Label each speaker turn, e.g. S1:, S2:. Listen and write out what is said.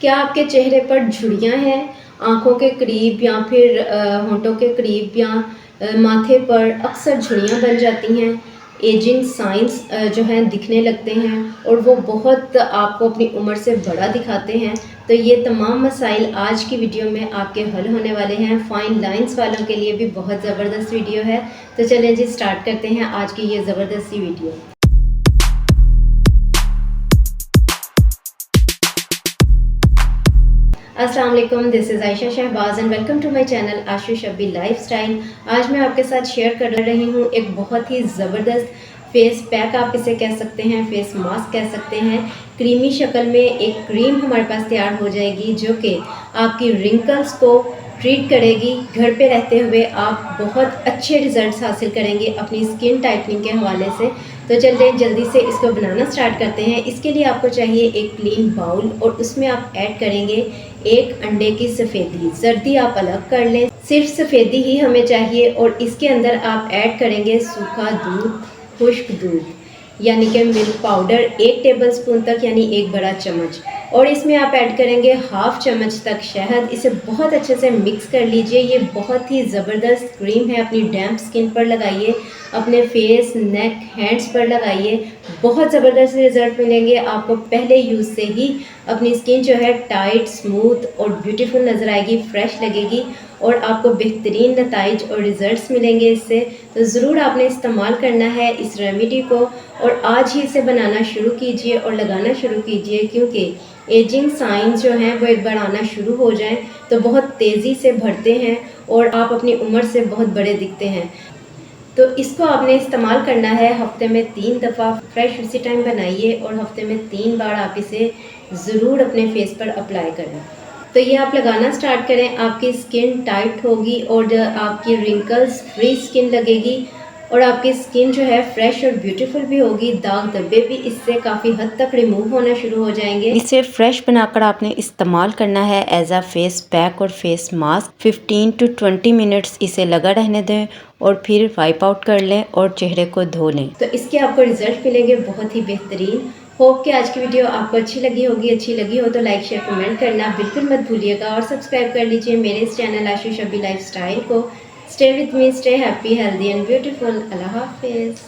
S1: क्या आपके चेहरे पर झुर्रियाँ हैं, आँखों के करीब या फिर होंठों के करीब या माथे पर अक्सर झुर्रियाँ बन जाती हैं, एजिंग साइंस जो हैं दिखने लगते हैं और वो बहुत आपको अपनी उम्र से बड़ा दिखाते हैं। तो ये तमाम मसाइल आज की वीडियो में आपके हल होने वाले हैं। फाइन लाइंस वालों के लिए भी बहुत ज़बरदस्त वीडियो है। तो चलें जी स्टार्ट करते हैं आज की ये ज़बरदस्त सी वीडियो। अस्सलाम वालेकुम, this is Ayesha Shahbaz and welcome to my channel Ashu Shabbi lifestyle. आज मैं आपके साथ शेयर कर रही हूँ एक बहुत ही ज़बरदस्त फेस पैक, आप इसे कह सकते हैं, फेस मास्क कह सकते हैं। क्रीमी शक्ल में एक क्रीम हमारे पास तैयार हो जाएगी जो कि आपकी रिंकल्स को ट्रीट करेगी। घर पे रहते हुए आप बहुत अच्छे रिजल्ट्स हासिल करेंगे अपनी स्किन टाइटनिंग के हवाले से। तो चलते हैं जल्दी से इसको बनाना स्टार्ट करते हैं। इसके लिए आपको चाहिए एक क्लीन बाउल और उसमें आप ऐड करेंगे एक अंडे की सफ़ेदी। जर्दी आप अलग कर लें, सिर्फ सफ़ेदी ही हमें चाहिए। और इसके अंदर आप ऐड करेंगे सूखा दूध, खुश्क दूध यानी कि मिल्क पाउडर 1 टेबलस्पून तक यानी 1 बड़ा चम्मच। और इसमें आप ऐड करेंगे हाफ चम्मच तक शहद। इसे बहुत अच्छे से मिक्स कर लीजिए। ये बहुत ही ज़बरदस्त क्रीम है, अपनी डैम्प स्किन पर लगाइए, अपने फेस, नेक, हैंड्स पर लगाइए। बहुत ज़बरदस्त रिजल्ट मिलेंगे आपको। पहले यूज़ से ही अपनी स्किन जो है टाइट, स्मूथ और ब्यूटीफुल नज़र आएगी, फ्रेश लगेगी और आपको बेहतरीन नताइज और रिज़ल्ट्स मिलेंगे इससे। तो ज़रूर आपने इस्तेमाल करना है इस रेमेडी को और आज ही इसे बनाना शुरू कीजिए और लगाना शुरू कीजिए, क्योंकि एजिंग साइंस जो हैं वो एक बार आना शुरू हो जाएं तो बहुत तेज़ी से बढ़ते हैं और आप अपनी उम्र से बहुत बड़े दिखते हैं। तो इसको आपने इस्तेमाल करना है हफ्ते में 3 दफ़ा। फ्रेश उसी टाइम बनाइए और हफ्ते में 3 बार आप इसे ज़रूर अपने फेस पर अप्लाई करें। तो ये आप लगाना स्टार्ट करें, आपकी स्किन टाइट होगी और आपकी रिंकल्स फ्री स्किन लगेगी और आपकी स्किन जो है फ्रेश और ब्यूटीफुल भी होगी। दाग धब्बे भी इससे काफ़ी हद तक रिमूव होना शुरू हो जाएंगे। इसे फ्रेश बनाकर आपने इस्तेमाल करना है एज अ फेस पैक और फेस मास्क। 15 to 20 मिनट्स इसे लगा रहने दें और फिर वाइप आउट कर लें और चेहरे को धो लें। तो इसके आपको रिजल्ट मिलेंगे बहुत ही बेहतरीन। होप कि आज की वीडियो आपको अच्छी लगी होगी। अच्छी लगी हो तो लाइक शेयर कमेंट करना बिल्कुल मत भूलिएगा और सब्सक्राइब कर लीजिए मेरे इस चैनल आशु शब्बी लाइफस्टाइल को। Stay with me, stay happy, healthy and beautiful. अल्लाह हाफिज़।